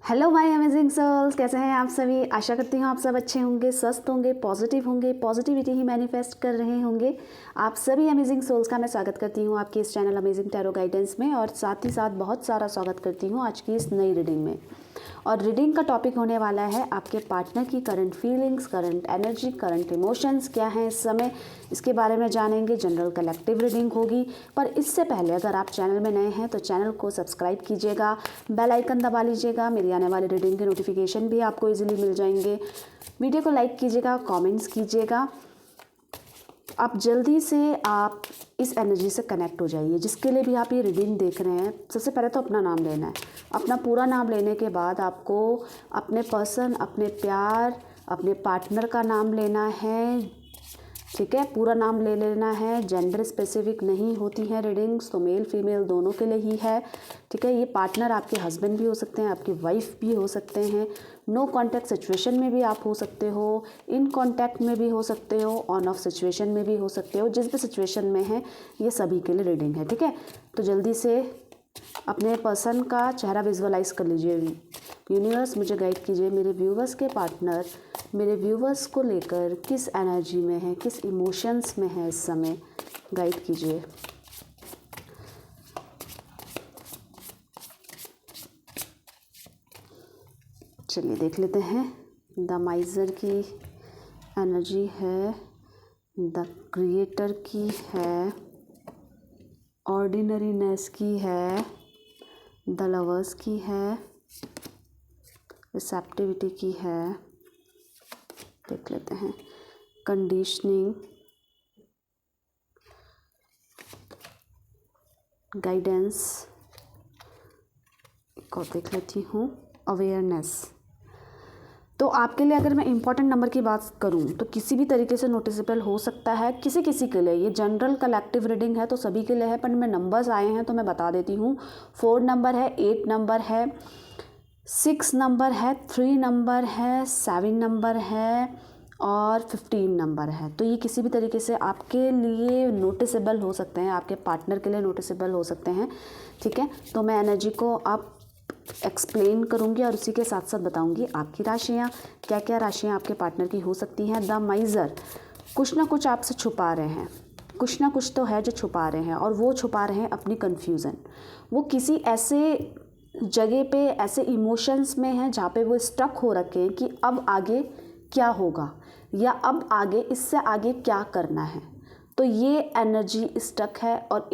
Hello my amazing souls, कैसे हैं आप सभी। आशा करती हूँ आप सब अच्छे होंगे, स्वस्थ होंगे, पॉजिटिव होंगे, पॉजिटिविटी ही मैनिफेस्ट कर रहे होंगे। आप सभी अमेजिंग सोल्स का मैं स्वागत करती हूँ आपके इस चैनल अमेजिंग टैरो गाइडेंस में, और साथ ही साथ बहुत सारा स्वागत करती हूँ आज की इस नई रीडिंग में। और रीडिंग का टॉपिक होने वाला है आपके पार्टनर की current feelings, current energy, current emotions क्या हैं इस समय, इसके बारे में जानेंगे। जनरल कलेक्टिव रीडिंग होगी, पर इससे पहले अगर आप चैनल में नए हैं तो चैनल को सब्सक्राइब कीजिएगा, बेल आइकन दबा लीजिएगा। मेरी आने वाली रीडिंग के नोटिफिकेशन भी आपको इजीली मिल जाएंगे। वीडियो को लाइक कीजिएगा, कमेंट्स कीजिएगा। आप जल्दी से आप इस एनर्जी से कनेक्ट हो जाइए। जिसके लिए भी आप ये रीडिंग देख रहे हैं, सबसे पहले तो अपना नाम लेना है। अपना पूरा नाम लेने के बाद आपको अपने पर्सन, अपने प्यार, अपने पार्टनर का नाम लेना है। ठीक है, पूरा नाम ले लेना है। जेंडर स्पेसिफिक नहीं होती हैं रीडिंग्स, तो मेल फीमेल दोनों के लिए ही है। ठीक है, ये पार्टनर आपके हस्बैंड भी हो सकते हैं, आपकी वाइफ भी हो सकते हैं। नो कांटेक्ट सिचुएशन में भी आप हो सकते हो, इन कांटेक्ट में भी हो सकते हो, ऑन ऑफ सिचुएशन में भी हो सकते हो। जिस भी सिचुएशन में है, ये सभी के लिए रीडिंग है। ठीक है, तो जल्दी से अपने पर्सन का चेहरा विजुअलाइज कर लीजिए। यूनिवर्स मुझे गाइड कीजिए, मेरे व्यूवर्स के पार्टनर मेरे व्यूवर्स को लेकर किस एनर्जी में है, किस इमोशंस में है इस समय, गाइड कीजिए। चलिए देख लेते हैं। द माइजर की एनर्जी है, द क्रिएटर की है, ऑर्डिनरीनेस की है, द लवर्स की है, रिसेप्टिविटी की है। देख लेते हैं कंडीशनिंग, गाइडेंस को देख लेती हूँ, अवेयरनेस। तो आपके लिए अगर मैं इम्पॉर्टेंट नंबर की बात करूं तो किसी भी तरीके से नोटिसेबल हो सकता है किसी किसी के लिए। ये जनरल कलेक्टिव रीडिंग है तो सभी के लिए है, पर मैं नंबर्स आए हैं तो मैं बता देती हूँ। 4 नंबर है, 8 नंबर है, 6 नंबर है, 3 नंबर है, 7 नंबर है और 15 नंबर है। तो ये किसी भी तरीके से आपके लिए नोटिसेबल हो सकते हैं, आपके पार्टनर के लिए नोटिसेबल हो सकते हैं। ठीक है, तो मैं एनर्जी को आप एक्सप्लेन करूंगी और उसी के साथ साथ बताऊंगी आपकी राशियां, क्या क्या राशियां आपके पार्टनर की हो सकती हैं। द माइजर कुछ ना कुछ आपसे छुपा रहे हैं, कुछ ना कुछ तो है जो छुपा रहे हैं, और वो छुपा रहे हैं अपनी कन्फ्यूज़न। वो किसी ऐसे जगह पे, ऐसे इमोशंस में हैं जहाँ पे वो स्टक हो रखे हैं कि अब आगे क्या होगा, या अब आगे इससे आगे क्या करना है। तो ये एनर्जी स्टक है और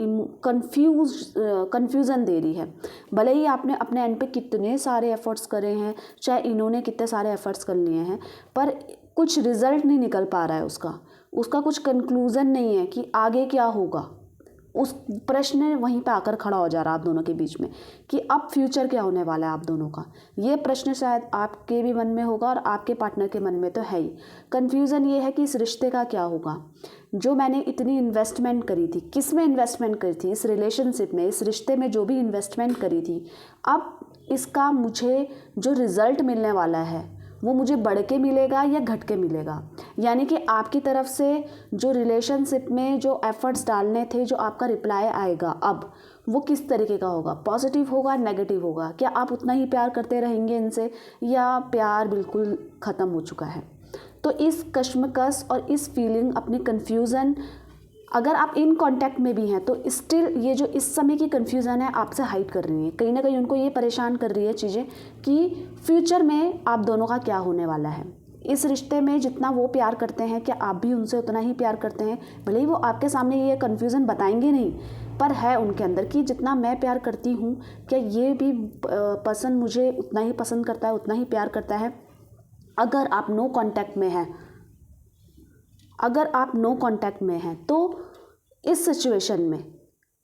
कन्फ्यूज़न दे रही है। भले ही आपने अपने एंड पे कितने सारे एफर्ट्स करे हैं, चाहे इन्होंने कितने सारे एफर्ट्स कर लिए हैं, पर कुछ रिजल्ट नहीं निकल पा रहा है उसका कुछ कंक्लूज़न नहीं है कि आगे क्या होगा। उस प्रश्न वहीं पे आकर खड़ा हो जा रहा है आप दोनों के बीच में कि अब फ्यूचर क्या होने वाला है आप दोनों का। ये प्रश्न शायद आपके भी मन में होगा और आपके पार्टनर के मन में तो है ही। कन्फ्यूज़न ये है कि इस रिश्ते का क्या होगा। जो मैंने इतनी इन्वेस्टमेंट करी थी, किस में इन्वेस्टमेंट करी थी, इस रिलेशनशिप में, इस रिश्ते में जो भी इन्वेस्टमेंट करी थी, अब इसका मुझे जो रिज़ल्ट मिलने वाला है वो मुझे बढ़ के मिलेगा या घट के मिलेगा। यानी कि आपकी तरफ से जो रिलेशनशिप में जो एफर्ट्स डालने थे, जो आपका रिप्लाई आएगा अब, वो किस तरीके का होगा। पॉजिटिव होगा, नेगेटिव होगा। क्या आप उतना ही प्यार करते रहेंगे इनसे, या प्यार बिल्कुल ख़त्म हो चुका है। तो इस कश्मकश और इस फीलिंग, अपनी कन्फ्यूज़न, अगर आप इन कांटेक्ट में भी हैं तो स्टिल ये जो इस समय की कन्फ्यूज़न है आपसे हाइड कर रही है। कहीं ना कहीं उनको ये परेशान कर रही है चीज़ें कि फ्यूचर में आप दोनों का क्या होने वाला है। इस रिश्ते में जितना वो प्यार करते हैं, क्या आप भी उनसे उतना ही प्यार करते हैं। भले ही वो आपके सामने ये कन्फ्यूज़न बताएंगे नहीं, पर है उनके अंदर कि जितना मैं प्यार करती हूँ, क्या ये भी पर्सन मुझे उतना ही पसंद करता है, उतना ही प्यार करता है। अगर आप नो कांटेक्ट में हैं, अगर आप नो कांटेक्ट में हैं तो इस सिचुएशन में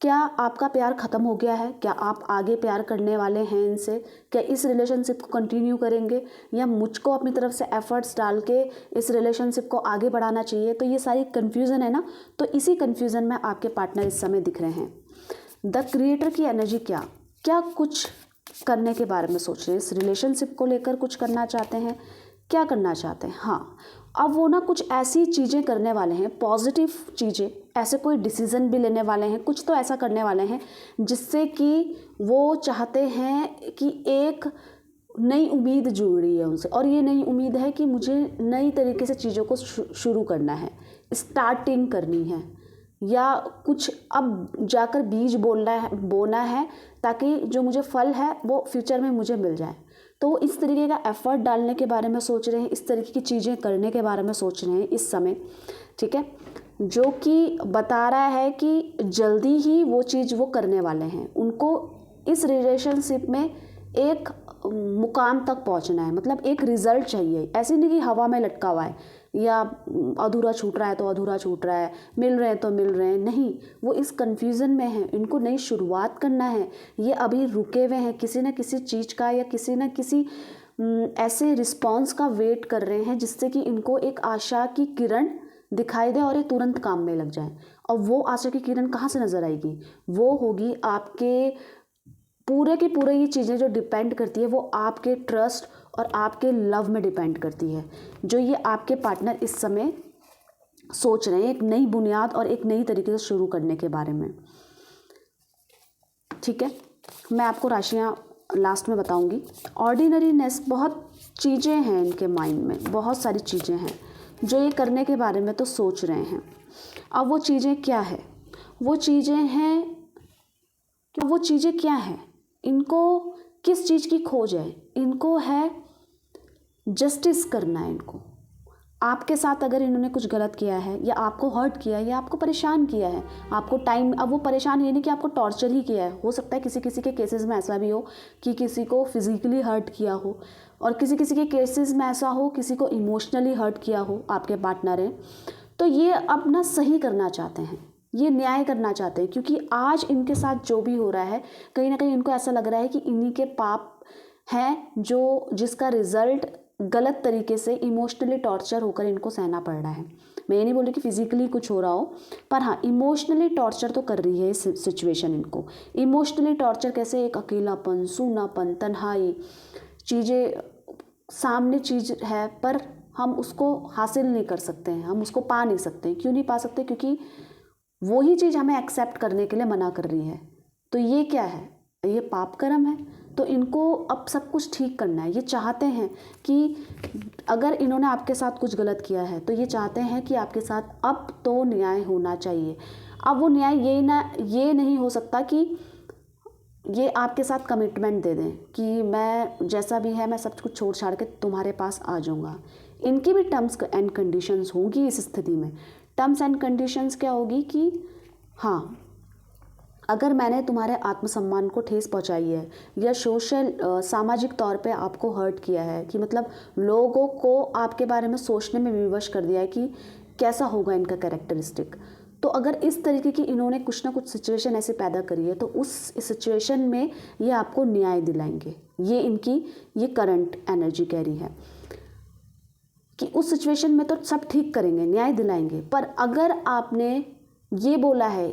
क्या आपका प्यार ख़त्म हो गया है, क्या आप आगे प्यार करने वाले हैं इनसे, क्या इस रिलेशनशिप को कंटिन्यू करेंगे, या मुझको अपनी तरफ से एफर्ट्स डाल के इस रिलेशनशिप को आगे बढ़ाना चाहिए। तो ये सारी कन्फ्यूज़न है ना, तो इसी कन्फ्यूज़न में आपके पार्टनर इस समय दिख रहे हैं। द क्रिएटर की एनर्जी क्या क्या कुछ करने के बारे में सोच रहे हैं, इस रिलेशनशिप को लेकर कुछ करना चाहते हैं, क्या करना चाहते हैं। हाँ, अब वो ना कुछ ऐसी चीज़ें करने वाले हैं, पॉजिटिव चीज़ें, ऐसे कोई डिसीज़न भी लेने वाले हैं, कुछ तो ऐसा करने वाले हैं जिससे कि वो चाहते हैं कि एक नई उम्मीद जुड़ रही है उनसे, और ये नई उम्मीद है कि मुझे नई तरीके से चीज़ों को शुरू करना है, स्टार्टिंग करनी है, या कुछ अब जाकर बीज बोना है ताकि जो मुझे फल है वो फ्यूचर में मुझे मिल जाए। तो वो इस तरीके का एफर्ट डालने के बारे में सोच रहे हैं, इस तरीके की चीज़ें करने के बारे में सोच रहे हैं इस समय, ठीक है, जो कि बता रहा है कि जल्दी ही वो चीज़ वो करने वाले हैं। उनको इस रिलेशनशिप में एक मुकाम तक पहुंचना है, मतलब एक रिजल्ट चाहिए, ऐसे नहीं कि हवा में लटका हुआ है या अधूरा छूट रहा है तो अधूरा छूट रहा है, मिल रहे हैं तो मिल रहे हैं, नहीं, वो इस कन्फ्यूज़न में है, इनको नई शुरुआत करना है। ये अभी रुके हुए हैं किसी न किसी चीज़ का या किसी न किसी ऐसे रिस्पॉन्स का वेट कर रहे हैं जिससे कि इनको एक आशा की किरण दिखाई दे और ये तुरंत काम में लग जाए। और वो आशा की किरण कहाँ से नज़र आएगी? वो होगी आपके पूरे के पूरे, ये चीज़ें जो डिपेंड करती है वो आपके ट्रस्ट और आपके लव में डिपेंड करती है, जो ये आपके पार्टनर इस समय सोच रहे हैं, एक नई बुनियाद और एक नई तरीके से शुरू करने के बारे में, ठीक है। मैं आपको राशियाँ लास्ट में बताऊंगी। ऑर्डिनरीनेस, बहुत चीज़ें हैं इनके माइंड में, बहुत सारी चीज़ें हैं जो ये करने के बारे में तो सोच रहे हैं। अब वो चीज़ें क्या है? वो चीज़ें क्या हैं? इनको किस चीज़ की खोज है? इनको है जस्टिस करना है इनको। आपके साथ अगर इन्होंने कुछ गलत किया है या आपको हर्ट किया है या आपको परेशान किया है, आपको टाइम, अब वो परेशान ये नहीं कि आपको टॉर्चर ही किया है, हो सकता है किसी किसी के केसेस में ऐसा भी हो कि किसी को फिजिकली हर्ट किया हो, और किसी किसी के केसेस में ऐसा हो किसी को इमोशनली हर्ट किया हो आपके पार्टनर हैं। तो ये अब ना सही करना चाहते हैं, ये न्याय करना चाहते हैं, क्योंकि आज इनके साथ जो भी हो रहा है कहीं ना कहीं इनको ऐसा लग रहा है कि इन्हीं के पाप हैं जो जिसका रिजल्ट गलत तरीके से इमोशनली टॉर्चर होकर इनको सहना पड़ रहा है। मैं ये नहीं बोल रही कि फिजिकली कुछ हो रहा हो, पर हाँ इमोशनली टॉर्चर तो कर रही है इस सिचुएशन इनको। इमोशनली टॉर्चर कैसे? एक अकेलापन, सूनापन, तन्हाई, चीज़ें सामने चीज़ है पर हम उसको हासिल नहीं कर सकते हैं, हम उसको पा नहीं सकते। क्यों नहीं पा सकते? क्योंकि वो ही चीज़ हमें एक्सेप्ट करने के लिए मना कर रही है। तो ये क्या है? ये पाप कर्म है। तो इनको अब सब कुछ ठीक करना है। ये चाहते हैं कि अगर इन्होंने आपके साथ कुछ गलत किया है तो ये चाहते हैं कि आपके साथ अब तो न्याय होना चाहिए। अब वो न्याय ये नहीं हो सकता कि ये आपके साथ कमिटमेंट दे दें कि मैं जैसा भी है मैं सब कुछ छोड़ छाड़ के तुम्हारे पास आ जाऊंगा। इनकी भी टर्म्स एंड कंडीशंस होंगी इस स्थिति में। टर्म्स एंड कंडीशंस क्या होगी कि हाँ, अगर मैंने तुम्हारे आत्मसम्मान को ठेस पहुंचाई है या सामाजिक तौर पे आपको हर्ट किया है, कि मतलब लोगों को आपके बारे में सोचने में विवश कर दिया है कि कैसा होगा इनका कैरेक्टरिस्टिक, तो अगर इस तरीके की इन्होंने कुछ ना कुछ सिचुएशन ऐसे पैदा करी है तो उस सिचुएशन में ये आपको न्याय दिलाएंगे। ये करंट एनर्जी कह रही है कि उस सिचुएशन में तो सब ठीक करेंगे, न्याय दिलाएंगे। पर अगर आपने ये बोला है,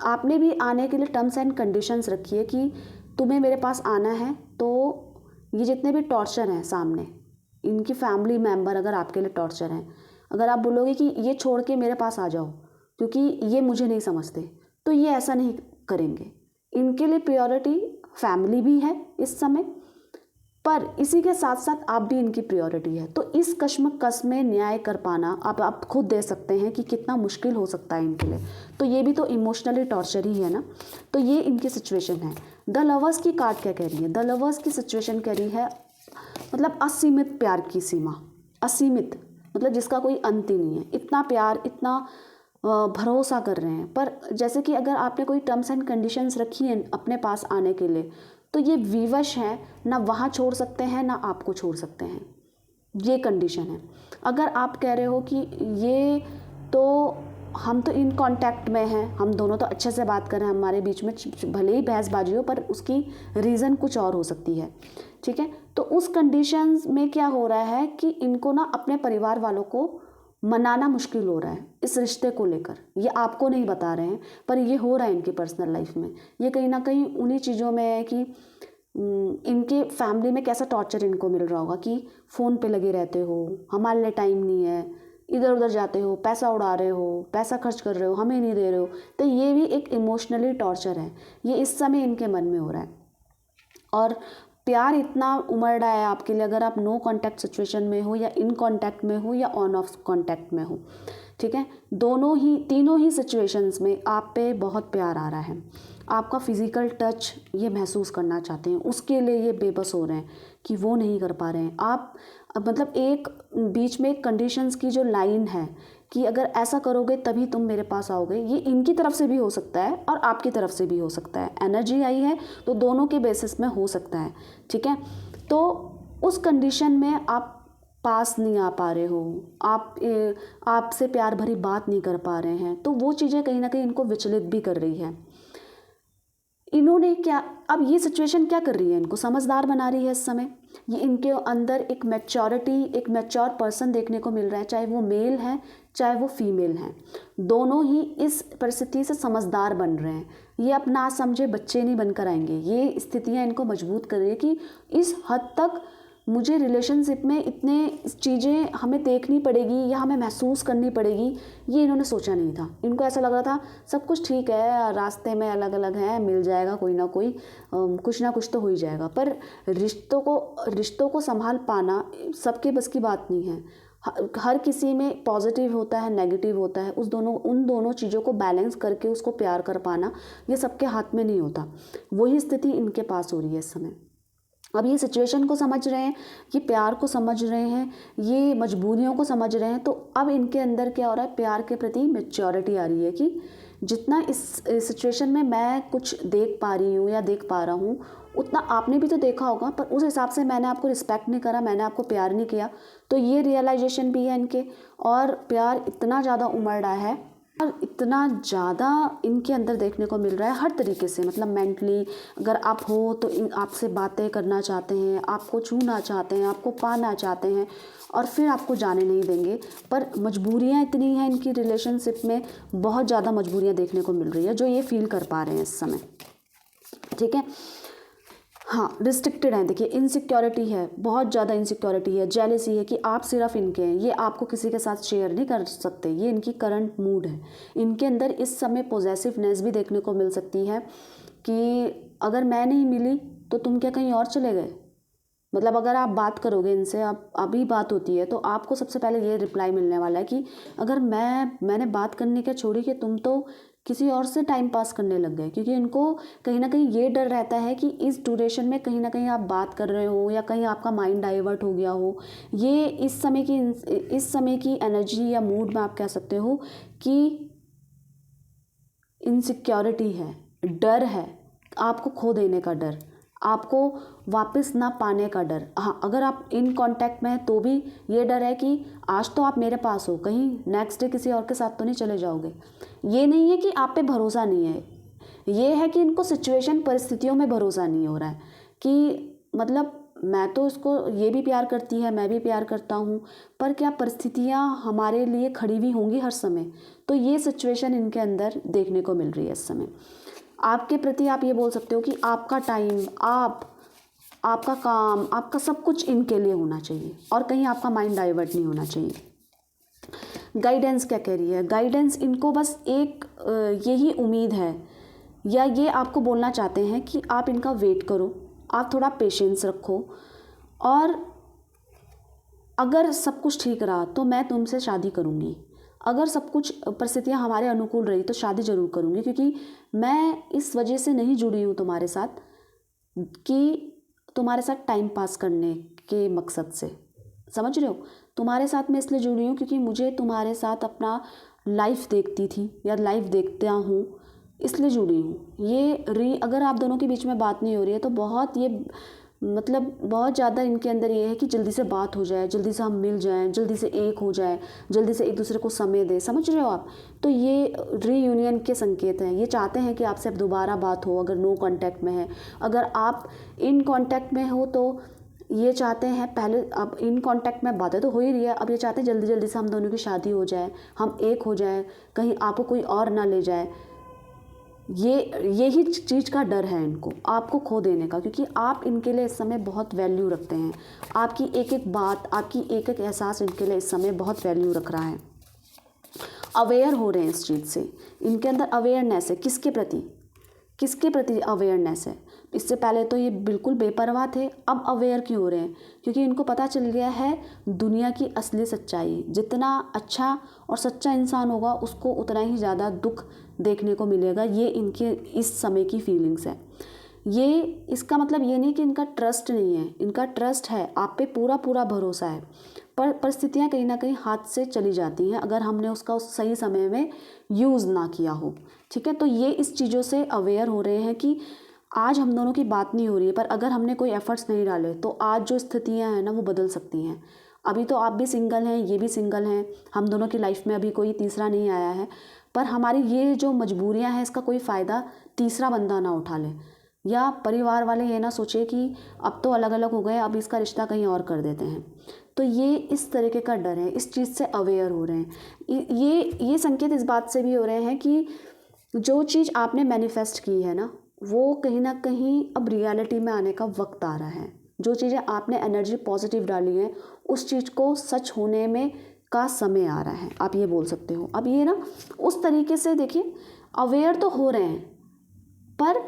आपने भी आने के लिए टर्म्स एंड कंडीशंस रखी है कि तुम्हें मेरे पास आना है, तो ये जितने भी टॉर्चर हैं सामने, इनकी फैमिली मेम्बर अगर आपके लिए टॉर्चर हैं, अगर आप बोलोगे कि ये छोड़ के मेरे पास आ जाओ क्योंकि ये मुझे नहीं समझते, तो ये ऐसा नहीं करेंगे। इनके लिए प्रायोरिटी फैमिली भी है इस समय, पर इसी के साथ साथ आप भी इनकी प्रायोरिटी है। तो इस कश्मकश में न्याय कर पाना आप खुद दे सकते हैं कि कितना मुश्किल हो सकता है इनके लिए। तो ये भी तो इमोशनली टॉर्चर ही है ना। तो ये इनकी सिचुएशन है। द लवर्स की कार्ड क्या कह रही है? द लवर्स की सिचुएशन कह रही है मतलब असीमित प्यार की सीमा, असीमित मतलब जिसका कोई अंत ही नहीं है। इतना प्यार, इतना भरोसा कर रहे हैं। पर जैसे कि अगर आपने कोई टर्म्स एंड कंडीशंस रखी हैं अपने पास आने के लिए, तो ये विवश हैं, ना वहाँ छोड़ सकते हैं ना आपको छोड़ सकते हैं, ये कंडीशन है। अगर आप कह रहे हो कि ये तो हम तो इन कांटेक्ट में हैं, हम दोनों तो अच्छे से बात कर रहे हैं, हमारे बीच में भले ही बहसबाजी हो पर उसकी रीज़न कुछ और हो सकती है, ठीक है। तो उस कंडीशंस में क्या हो रहा है कि इनको ना अपने परिवार वालों को मनाना मुश्किल हो रहा है इस रिश्ते को लेकर। ये आपको नहीं बता रहे हैं पर ये हो रहा है इनकी पर्सनल लाइफ में। ये कहीं ना कहीं उन्हीं चीज़ों में है कि इनके फैमिली में कैसा टॉर्चर इनको मिल रहा होगा कि फ़ोन पे लगे रहते हो, हमारे लिए टाइम नहीं है, इधर उधर जाते हो, पैसा उड़ा रहे हो, पैसा खर्च कर रहे हो, हमें नहीं दे रहे हो। तो ये भी एक इमोशनली टॉर्चर है, ये इस समय इनके मन में हो रहा है। और प्यार इतना उमड़ रहा है आपके लिए, अगर आप नो कांटेक्ट सिचुएशन में हो या इन कांटेक्ट में हो या ऑन ऑफ कांटेक्ट में हो, ठीक है, दोनों ही तीनों ही सिचुएशंस में आप पे बहुत प्यार आ रहा है, आपका फिज़िकल टच ये महसूस करना चाहते हैं, उसके लिए ये बेबस हो रहे हैं कि वो नहीं कर पा रहे हैं। आप मतलब एक बीच में एक कंडीशंस की जो लाइन है कि अगर ऐसा करोगे तभी तुम मेरे पास आओगे, ये इनकी तरफ से भी हो सकता है और आपकी तरफ से भी हो सकता है। एनर्जी आई है तो दोनों के बेसिस में हो सकता है, ठीक है। तो उस कंडीशन में आप पास नहीं आ पा रहे हो, आपसे प्यार भरी बात नहीं कर पा रहे हैं, तो वो चीज़ें कहीं ना कहीं इनको विचलित भी कर रही है। इन्होंने क्या, अब ये सिचुएशन क्या कर रही है, इनको समझदार बना रही है इस समय। ये इनके अंदर एक मैच्योरिटी, एक मैच्योर पर्सन देखने को मिल रहा है, चाहे वो मेल है चाहे वो फीमेल हैं, दोनों ही इस परिस्थिति से समझदार बन रहे हैं। ये अब ना समझे बच्चे नहीं बनकर आएंगे। ये स्थितियाँ इनको मजबूत कर रही है कि इस हद तक मुझे रिलेशनशिप में इतने चीज़ें हमें देखनी पड़ेगी या हमें महसूस करनी पड़ेगी, ये इन्होंने सोचा नहीं था। इनको ऐसा लग रहा था सब कुछ ठीक है, रास्ते में अलग अलग है, मिल जाएगा कोई ना कोई, कुछ ना कुछ तो हो ही जाएगा। पर रिश्तों को संभाल पाना सबके बस की बात नहीं है। हर किसी में पॉजिटिव होता है, नेगेटिव होता है, उन दोनों चीज़ों को बैलेंस करके उसको प्यार कर पाना ये सबके हाथ में नहीं होता। वही स्थिति इनके पास हो रही है इस समय। अब ये सिचुएशन को समझ रहे हैं, ये प्यार को समझ रहे हैं, ये मजबूरियों को समझ रहे हैं, तो अब इनके अंदर क्या हो रहा है, प्यार के प्रति मैच्योरिटी आ रही है कि जितना इस सिचुएशन में मैं कुछ देख पा रही हूँ या देख पा रहा हूँ, उतना आपने भी तो देखा होगा, पर उस हिसाब से मैंने आपको रिस्पेक्ट नहीं करा, मैंने आपको प्यार नहीं किया। तो ये रियलाइजेशन भी है इनके, और प्यार इतना ज़्यादा उमड़ रहा है और इतना ज़्यादा इनके अंदर देखने को मिल रहा है हर तरीके से। मतलब मेंटली अगर आप हो तो आपसे बातें करना चाहते हैं, आपको छूना चाहते हैं, आपको पाना चाहते हैं, और फिर आपको जाने नहीं देंगे। पर मजबूरियां इतनी हैं इनकी रिलेशनशिप में, बहुत ज़्यादा मजबूरियां देखने को मिल रही है जो ये फील कर पा रहे हैं इस समय, ठीक है। हाँ, रिस्ट्रिक्टेड है, देखिए इनसिक्योरिटी है, बहुत ज़्यादा इनसिक्योरिटी है, जेलसी है कि आप सिर्फ इनके हैं, ये आपको किसी के साथ शेयर नहीं कर सकते। ये इनकी करंट मूड है। इनके अंदर इस समय पॉजेसिवनेस भी देखने को मिल सकती है कि अगर मैं नहीं मिली तो तुम क्या कहीं और चले गए। मतलब अगर आप बात करोगे इनसे, आप अभी बात होती है तो आपको सबसे पहले ये रिप्लाई मिलने वाला है कि अगर मैंने बात करने क्या छोड़ी कि तुम तो किसी और से टाइम पास करने लग गए। क्योंकि इनको कहीं ना कहीं ये डर रहता है कि इस ड्यूरेशन में कहीं ना कहीं आप बात कर रहे हो या कहीं आपका माइंड डाइवर्ट हो गया हो। ये इस समय की एनर्जी या मूड में आप कह सकते हो कि इनसिक्योरिटी है, डर है, आपको खो देने का डर, आपको वापस ना पाने का डर। हाँ, अगर आप इन कांटेक्ट में हैं तो भी ये डर है कि आज तो आप मेरे पास हो, कहीं नेक्स्ट डे किसी और के साथ तो नहीं चले जाओगे। ये नहीं है कि आप पे भरोसा नहीं है, ये है कि इनको सिचुएशन, परिस्थितियों में भरोसा नहीं हो रहा है कि मतलब मैं तो इसको, ये भी प्यार करती है, मैं भी प्यार करता हूँ, पर क्या परिस्थितियाँ हमारे लिए खड़ी हुई होंगी हर समय। तो ये सिचुएशन इनके अंदर देखने को मिल रही है इस समय। आपके प्रति आप ये बोल सकते हो कि आपका टाइम, आपका काम, आपका सब कुछ इनके लिए होना चाहिए और कहीं आपका माइंड डाइवर्ट नहीं होना चाहिए। गाइडेंस क्या कह रही है, गाइडेंस इनको बस एक यही उम्मीद है या ये आपको बोलना चाहते हैं कि आप इनका वेट करो, आप थोड़ा पेशेंस रखो, और अगर सब कुछ ठीक रहा तो मैं तुमसे शादी करूँगी। अगर सब कुछ परिस्थितियाँ हमारे अनुकूल रही तो शादी ज़रूर करूँगी, क्योंकि मैं इस वजह से नहीं जुड़ी हूँ तुम्हारे साथ कि तुम्हारे साथ टाइम पास करने के मकसद से, समझ रहे हो। तुम्हारे साथ मैं इसलिए जुड़ी हूँ क्योंकि मुझे तुम्हारे साथ अपना लाइफ देखती थी या लाइफ देखता हूँ, इसलिए जुड़ी हूँ। अगर आप दोनों के बीच में बात नहीं हो रही है तो बहुत ज़्यादा इनके अंदर ये है कि जल्दी से बात हो जाए, जल्दी से हम मिल जाएं, जल्दी से एक हो जाए, जल्दी से एक दूसरे को समय दें, समझ रहे हो आप। तो ये रीयूनियन के संकेत हैं। ये चाहते हैं कि आपसे अब दोबारा बात हो, अगर नो कांटेक्ट में है। अगर आप इन कांटेक्ट में हो तो ये चाहते हैं, पहले अब इन कांटेक्ट में बातें तो हो ही रही है, अब ये चाहते हैं जल्दी जल्दी से हम दोनों की शादी हो जाए, हम एक हो जाए, कहीं आपको कोई और ना ले जाए। यही चीज़ का डर है इनको, आपको खो देने का, क्योंकि आप इनके लिए इस समय बहुत वैल्यू रखते हैं। आपकी एक एक बात, आपकी एक एक एहसास इनके लिए इस समय बहुत वैल्यू रख रहा है। अवेयर हो रहे हैं इस चीज़ से, इनके अंदर अवेयरनेस है। किसके प्रति अवेयरनेस है। इससे पहले तो ये बिल्कुल बेपरवाह थे, अब अवेयर क्यों हो रहे हैं? क्योंकि इनको पता चल गया है दुनिया की असली सच्चाई। जितना अच्छा और सच्चा इंसान होगा उसको उतना ही ज़्यादा दुख देखने को मिलेगा। ये इनके इस समय की फीलिंग्स है। ये इसका मतलब ये नहीं कि इनका ट्रस्ट नहीं है, इनका ट्रस्ट है, आप पे पूरा पूरा भरोसा है, पर परिस्थितियाँ कहीं ना कहीं हाथ से चली जाती हैं अगर हमने उसका उस सही समय में यूज़ ना किया हो। ठीक है, तो ये इस चीज़ों से अवेयर हो रहे हैं कि आज हम दोनों की बात नहीं हो रही है, पर अगर हमने कोई एफर्ट्स नहीं डाले तो आज जो स्थितियाँ हैं ना वो बदल सकती हैं। अभी तो आप भी सिंगल हैं, ये भी सिंगल हैं, हम दोनों की लाइफ में अभी कोई तीसरा नहीं आया है, पर हमारी ये जो मजबूरियाँ हैं इसका कोई फ़ायदा तीसरा बंदा ना उठा ले, या परिवार वाले ये ना सोचे कि अब तो अलग अलग हो गए, अब इसका रिश्ता कहीं और कर देते हैं। तो ये इस तरीके का डर है, इस चीज़ से अवेयर हो रहे हैं। ये संकेत इस बात से भी हो रहे हैं कि जो चीज़ आपने मैनिफेस्ट की है ना वो कहीं ना कहीं अब रियलिटी में आने का वक्त आ रहा है। जो चीज़ें आपने एनर्जी पॉजिटिव डाली है उस चीज़ को सच होने में का समय आ रहा है, आप ये बोल सकते हो। अब ये ना उस तरीके से देखिए अवेयर तो हो रहे हैं, पर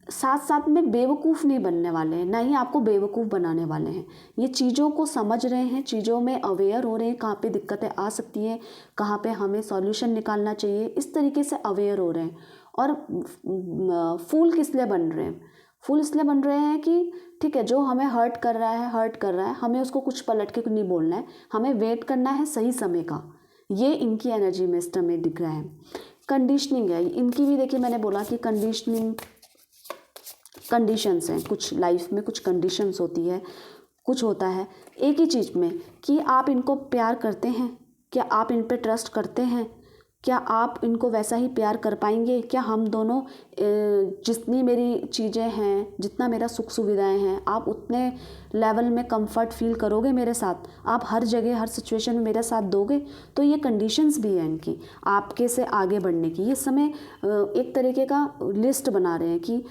साथ साथ में बेवकूफ़ नहीं बनने वाले हैं, ना ही आपको बेवकूफ़ बनाने वाले हैं। ये चीज़ों को समझ रहे हैं, चीज़ों में अवेयर हो रहे हैं, कहाँ पे दिक्कतें आ सकती हैं, कहाँ पे हमें सॉल्यूशन निकालना चाहिए, इस तरीके से अवेयर हो रहे हैं। और फूल किस लिए बन रहे हैं? फूल इसलिए बन रहे हैं कि ठीक है, जो हमें हर्ट कर रहा है, हमें उसको कुछ पलट के नहीं बोलना है, हमें वेट करना है सही समय का। ये इनकी एनर्जी में इस समय दिख रहा है। कंडीशनिंग है इनकी भी। देखिए मैंने बोला कि कंडीशंस हैं, कुछ लाइफ में कुछ कंडीशंस होती है, कुछ होता है एक ही चीज़ में कि आप इनको प्यार करते हैं, क्या आप इन पे ट्रस्ट करते हैं, क्या आप इनको वैसा ही प्यार कर पाएंगे, क्या हम दोनों जितनी मेरी चीज़ें हैं, जितना मेरा सुख सुविधाएं हैं, आप उतने लेवल में कंफर्ट फील करोगे मेरे साथ, आप हर जगह हर सिचुएशन में मेरे साथ दोगे। तो ये कंडीशंस भी हैं इनकी आपके से आगे बढ़ने की। ये समय एक तरीके का लिस्ट बना रहे हैं कि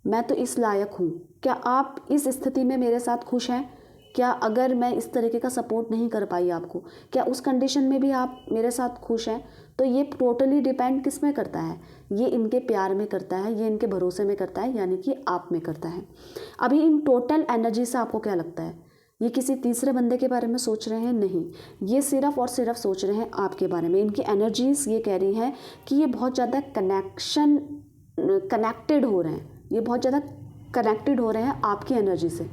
मैं तो इस लायक हूँ, क्या आप इस स्थिति में मेरे साथ खुश हैं? क्या अगर मैं इस तरीके का सपोर्ट नहीं कर पाई आपको, क्या उस कंडीशन में भी आप मेरे साथ खुश हैं? तो ये टोटली डिपेंड किस में करता है? ये इनके प्यार में करता है, ये इनके भरोसे में करता है, यानी कि आप में करता है। अभी इन टोटल एनर्जी से आपको क्या लगता है? ये किसी तीसरे बंदे के बारे में सोच रहे हैं? नहीं, ये सिर्फ और सिर्फ सोच रहे हैं आपके बारे में। इनकी एनर्जीज ये कह रही हैं कि ये बहुत ज़्यादा कनेक्टेड हो रहे हैं, ये बहुत ज़्यादा कनेक्टेड हो रहे हैं आपकी एनर्जी से।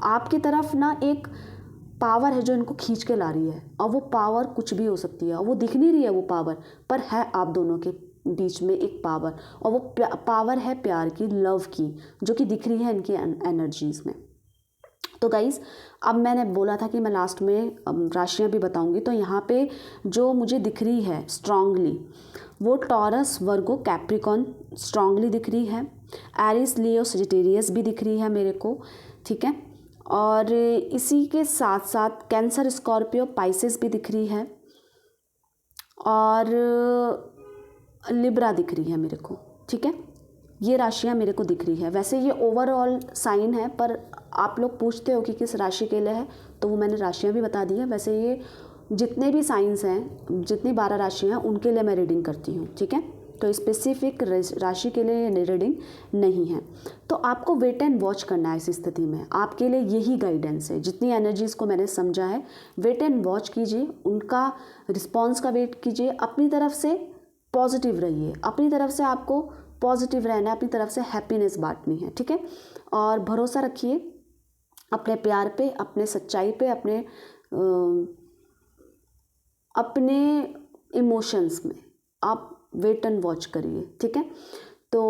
आपकी तरफ ना एक पावर है जो इनको खींच के ला रही है, और वो पावर कुछ भी हो सकती है, और वो दिख नहीं रही है वो पावर, पर है आप दोनों के बीच में एक पावर, और वो पावर है प्यार की, लव की, जो कि दिख रही है इनकी एनर्जीज में। तो गाइज़, अब मैंने बोला था कि मैं लास्ट में राशियाँ भी बताऊंगी, तो यहाँ पे जो मुझे दिख रही है स्ट्रांगली, वो टॉरस, वर्गो, कैप्रिकॉन स्ट्रांगली दिख रही है। एरिस, लियो, सजिटेरियस भी दिख रही है मेरे को, ठीक है। और इसी के साथ साथ कैंसर, स्कॉर्पियो, पाइसेस भी दिख रही है, और लिब्रा दिख रही है मेरे को, ठीक है। ये राशियाँ मेरे को दिख रही है। वैसे ये ओवरऑल साइन है, पर आप लोग पूछते हो कि किस राशि के लिए है, तो वो मैंने राशियाँ भी बता दी है। वैसे ये जितने भी साइंस हैं, जितनी 12 राशियाँ हैं, उनके लिए मैं रीडिंग करती हूँ, ठीक है। तो स्पेसिफिक राशि के लिए रीडिंग नहीं है। तो आपको वेट एंड वॉच करना है इस स्थिति में, आपके लिए यही गाइडेंस है। जितनी एनर्जीज़ को मैंने समझा है, वेट एंड वॉच कीजिए, उनका रिस्पॉन्स का वेट कीजिए, अपनी तरफ से पॉजिटिव रहिए, अपनी तरफ से आपको पॉजिटिव रहना है, अपनी तरफ से हैप्पीनेस बांटनी है, ठीक है। और भरोसा रखिए अपने प्यार पे, अपने सच्चाई पे, अपने इमोशंस में आप वेट एंड वॉच करिए, ठीक है। तो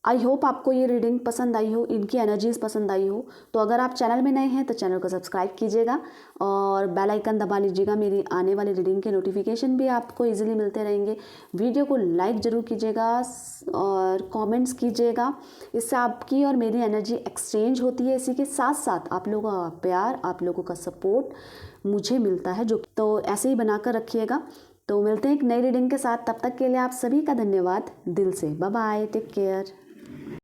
आई होप आपको ये रीडिंग पसंद आई हो, इनकी एनर्जीज पसंद आई हो। तो अगर आप चैनल में नए हैं तो चैनल को सब्सक्राइब कीजिएगा और बेल आइकन दबा लीजिएगा, मेरी आने वाली रीडिंग के नोटिफिकेशन भी आपको इजीली मिलते रहेंगे। वीडियो को लाइक ज़रूर कीजिएगा और कमेंट्स कीजिएगा, इससे आपकी और मेरी एनर्जी एक्सचेंज होती है। इसी के साथ साथ आप लोगों का प्यार, आप लोगों का सपोर्ट मुझे मिलता है, जो तो ऐसे ही बनाकर रखिएगा। तो मिलते हैं एक नई रीडिंग के साथ, तब तक के लिए आप सभी का धन्यवाद दिल से। Bye bye, take care.